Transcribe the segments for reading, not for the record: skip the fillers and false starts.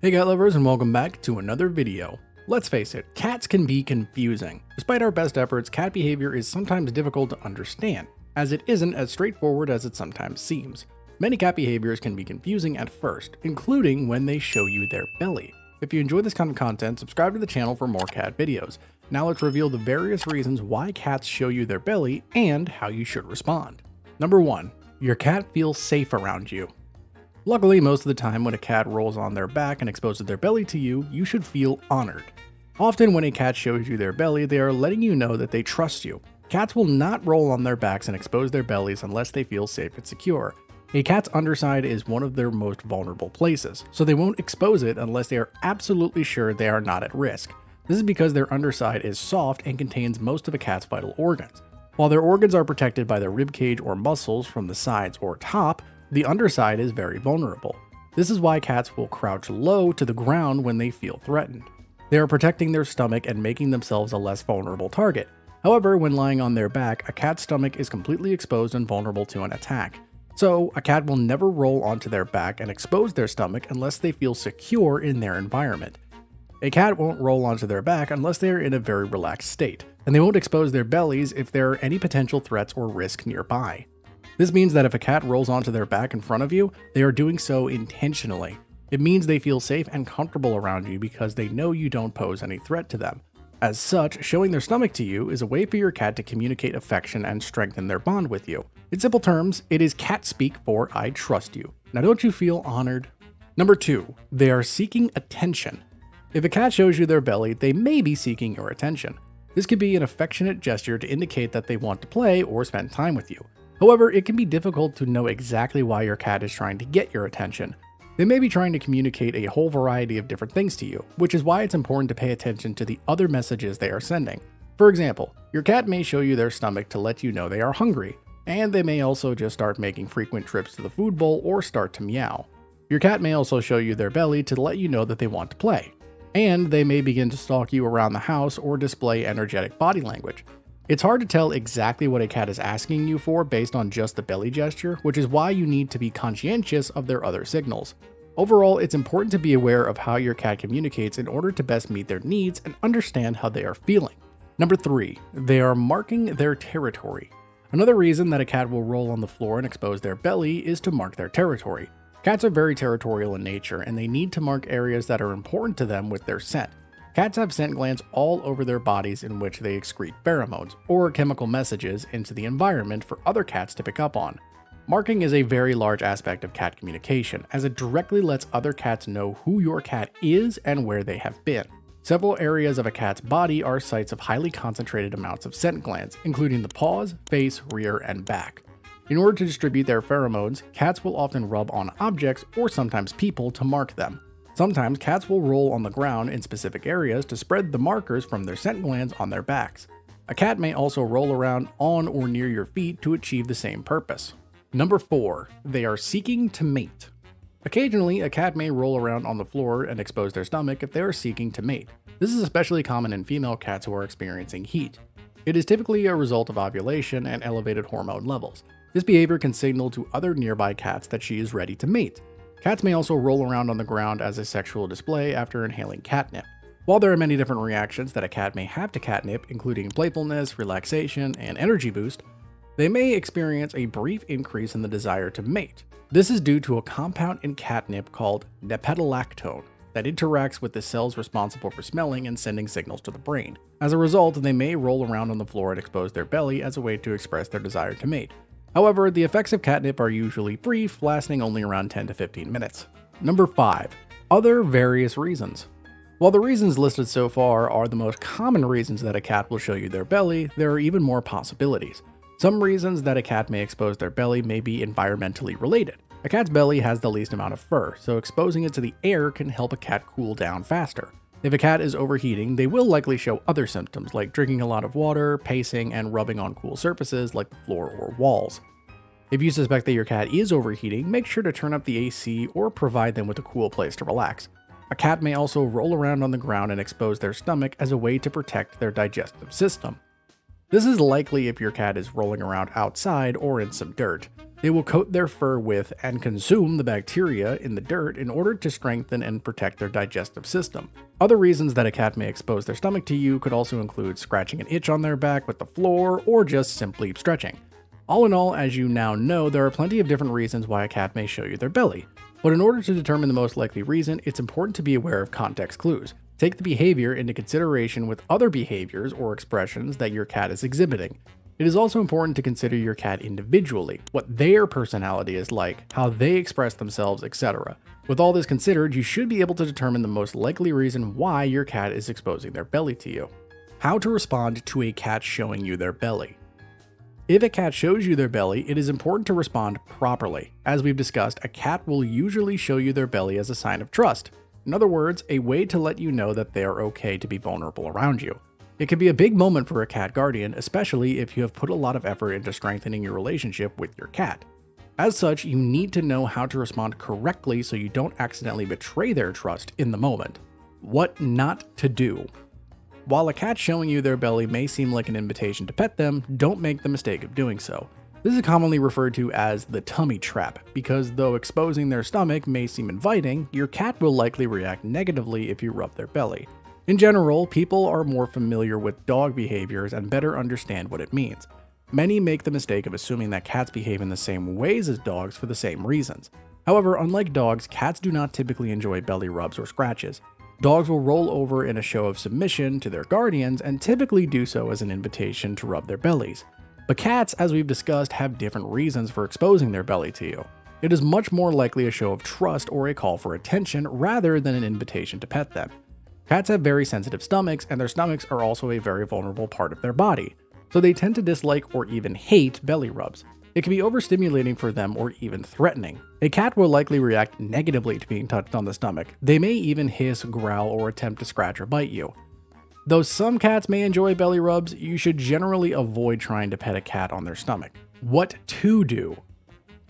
Hey cat lovers, and welcome back to another video. Let's face it, cats can be confusing. Despite our best efforts, cat behavior is sometimes difficult to understand, as it isn't as straightforward as it sometimes seems. Many cat behaviors can be confusing at first, including when they show you their belly. If you enjoy this kind of content, subscribe to the channel for more cat videos. Now let's reveal the various reasons why cats show you their belly and how you should respond. Number 1. Your cat feels safe around you. Luckily, most of the time when a cat rolls on their back and exposes their belly to you, you should feel honored. Often when a cat shows you their belly, they are letting you know that they trust you. Cats will not roll on their backs and expose their bellies unless they feel safe and secure. A cat's underside is one of their most vulnerable places, so they won't expose it unless they are absolutely sure they are not at risk. This is because their underside is soft and contains most of a cat's vital organs. While their organs are protected by their ribcage or muscles from the sides or top, the underside is very vulnerable. This is why cats will crouch low to the ground when they feel threatened. They are protecting their stomach and making themselves a less vulnerable target. However, when lying on their back, a cat's stomach is completely exposed and vulnerable to an attack. So, a cat will never roll onto their back and expose their stomach unless they feel secure in their environment. A cat won't roll onto their back unless they are in a very relaxed state, and they won't expose their bellies if there are any potential threats or risk nearby. This means that if a cat rolls onto their back in front of you, they are doing so intentionally. It means they feel safe and comfortable around you because they know you don't pose any threat to them. As such, showing their stomach to you is a way for your cat to communicate affection and strengthen their bond with you. In simple terms, it is cat speak for "I trust you." Now don't you feel honored? Number 2. They are seeking attention. If a cat shows you their belly, they may be seeking your attention. This could be an affectionate gesture to indicate that they want to play or spend time with you. However, it can be difficult to know exactly why your cat is trying to get your attention. They may be trying to communicate a whole variety of different things to you, which is why it's important to pay attention to the other messages they are sending. For example, your cat may show you their stomach to let you know they are hungry, and they may also just start making frequent trips to the food bowl or start to meow. Your cat may also show you their belly to let you know that they want to play, and they may begin to stalk you around the house or display energetic body language. It's hard to tell exactly what a cat is asking you for based on just the belly gesture, which is why you need to be conscientious of their other signals. Overall, it's important to be aware of how your cat communicates in order to best meet their needs and understand how they are feeling. Number 3. They are marking their territory. Another reason that a cat will roll on the floor and expose their belly is to mark their territory. Cats are very territorial in nature, and they need to mark areas that are important to them with their scent. Cats have scent glands all over their bodies in which they excrete pheromones, or chemical messages, into the environment for other cats to pick up on. Marking is a very large aspect of cat communication, as it directly lets other cats know who your cat is and where they have been. Several areas of a cat's body are sites of highly concentrated amounts of scent glands, including the paws, face, rear, and back. In order to distribute their pheromones, cats will often rub on objects or sometimes people to mark them. Sometimes cats will roll on the ground in specific areas to spread the markers from their scent glands on their backs. A cat may also roll around on or near your feet to achieve the same purpose. Number 4. They are seeking to mate. Occasionally, a cat may roll around on the floor and expose their stomach if they are seeking to mate. This is especially common in female cats who are experiencing heat. It is typically a result of ovulation and elevated hormone levels. This behavior can signal to other nearby cats that she is ready to mate. Cats may also roll around on the ground as a sexual display after inhaling catnip. While there are many different reactions that a cat may have to catnip, including playfulness, relaxation, and energy boost, they may experience a brief increase in the desire to mate. This is due to a compound in catnip called nepetalactone that interacts with the cells responsible for smelling and sending signals to the brain. As a result, they may roll around on the floor and expose their belly as a way to express their desire to mate. However, the effects of catnip are usually brief, lasting only around 10 to 15 minutes. Number 5. Other various reasons. While the reasons listed so far are the most common reasons that a cat will show you their belly, there are even more possibilities. Some reasons that a cat may expose their belly may be environmentally related. A cat's belly has the least amount of fur, so exposing it to the air can help a cat cool down faster. If a cat is overheating, they will likely show other symptoms like drinking a lot of water, pacing, and rubbing on cool surfaces like the floor or walls. If you suspect that your cat is overheating, make sure to turn up the AC or provide them with a cool place to relax. A cat may also roll around on the ground and expose their stomach as a way to protect their digestive system. This is likely if your cat is rolling around outside or in some dirt. They will coat their fur with and consume the bacteria in the dirt in order to strengthen and protect their digestive system. Other reasons that a cat may expose their stomach to you could also include scratching an itch on their back with the floor or just simply stretching. All in all, as you now know, there are plenty of different reasons why a cat may show you their belly. But in order to determine the most likely reason, it's important to be aware of context clues. Take the behavior into consideration with other behaviors or expressions that your cat is exhibiting. It is also important to consider your cat individually, what their personality is like, how they express themselves, etc. With all this considered, you should be able to determine the most likely reason why your cat is exposing their belly to you. How to respond to a cat showing you their belly. If a cat shows you their belly, it is important to respond properly. As we've discussed, a cat will usually show you their belly as a sign of trust. In other words, a way to let you know that they are okay to be vulnerable around you. It can be a big moment for a cat guardian, especially if you have put a lot of effort into strengthening your relationship with your cat. As such, you need to know how to respond correctly so you don't accidentally betray their trust in the moment. What not to do. While a cat showing you their belly may seem like an invitation to pet them, don't make the mistake of doing so. This is commonly referred to as the tummy trap, because though exposing their stomach may seem inviting, your cat will likely react negatively if you rub their belly. In general, people are more familiar with dog behaviors and better understand what it means. Many make the mistake of assuming that cats behave in the same ways as dogs for the same reasons. However, unlike dogs, cats do not typically enjoy belly rubs or scratches. Dogs will roll over in a show of submission to their guardians and typically do so as an invitation to rub their bellies. But cats, as we've discussed, have different reasons for exposing their belly to you. It is much more likely a show of trust or a call for attention rather than an invitation to pet them. Cats have very sensitive stomachs, and their stomachs are also a very vulnerable part of their body, so they tend to dislike or even hate belly rubs. It can be overstimulating for them or even threatening. A cat will likely react negatively to being touched on the stomach. They may even hiss, growl, or attempt to scratch or bite you. Though some cats may enjoy belly rubs, you should generally avoid trying to pet a cat on their stomach. What to do?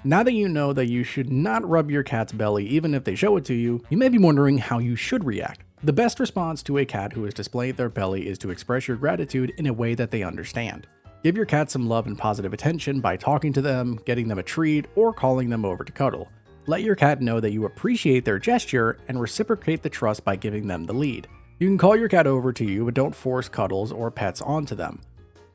Now that you know that you should not rub your cat's belly even if they show it to you, you may be wondering how you should react. The best response to a cat who is displaying their belly is to express your gratitude in a way that they understand. Give your cat some love and positive attention by talking to them, getting them a treat, or calling them over to cuddle. Let your cat know that you appreciate their gesture and reciprocate the trust by giving them the lead. You can call your cat over to you, but don't force cuddles or pets onto them.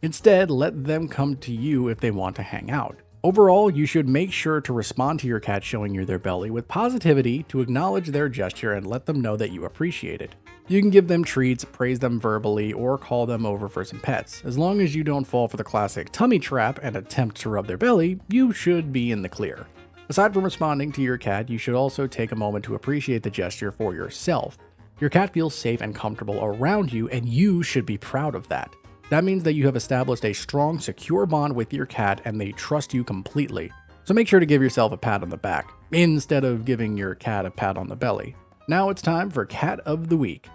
Instead, let them come to you if they want to hang out. Overall, you should make sure to respond to your cat showing you their belly with positivity to acknowledge their gesture and let them know that you appreciate it. You can give them treats, praise them verbally, or call them over for some pets. As long as you don't fall for the classic tummy trap and attempt to rub their belly, you should be in the clear. Aside from responding to your cat, you should also take a moment to appreciate the gesture for yourself. Your cat feels safe and comfortable around you, and you should be proud of that. That means that you have established a strong, secure bond with your cat and they trust you completely. So make sure to give yourself a pat on the back, instead of giving your cat a pat on the belly. Now it's time for Cat of the Week.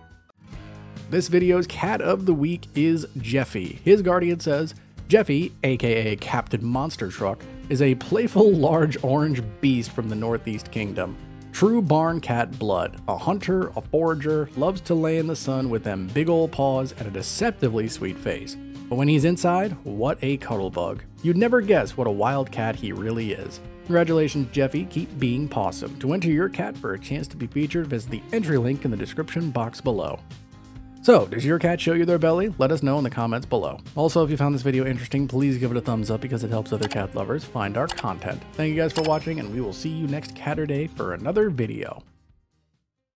This video's Cat of the Week is Jeffy. His guardian says, Jeffy, aka Captain Monster Truck, is a playful large orange beast from the Northeast Kingdom. True barn cat blood, a hunter, a forager, loves to lay in the sun with them big ol' paws and a deceptively sweet face. But when he's inside, what a cuddle bug. You'd never guess what a wild cat he really is. Congratulations, Jeffy, keep being pawsome. To enter your cat for a chance to be featured, visit the entry link in the description box below. So, does your cat show you their belly? Let us know in the comments below. Also, if you found this video interesting, please give it a thumbs up because it helps other cat lovers find our content. Thank you guys for watching, and we will see you next Catterday for another video.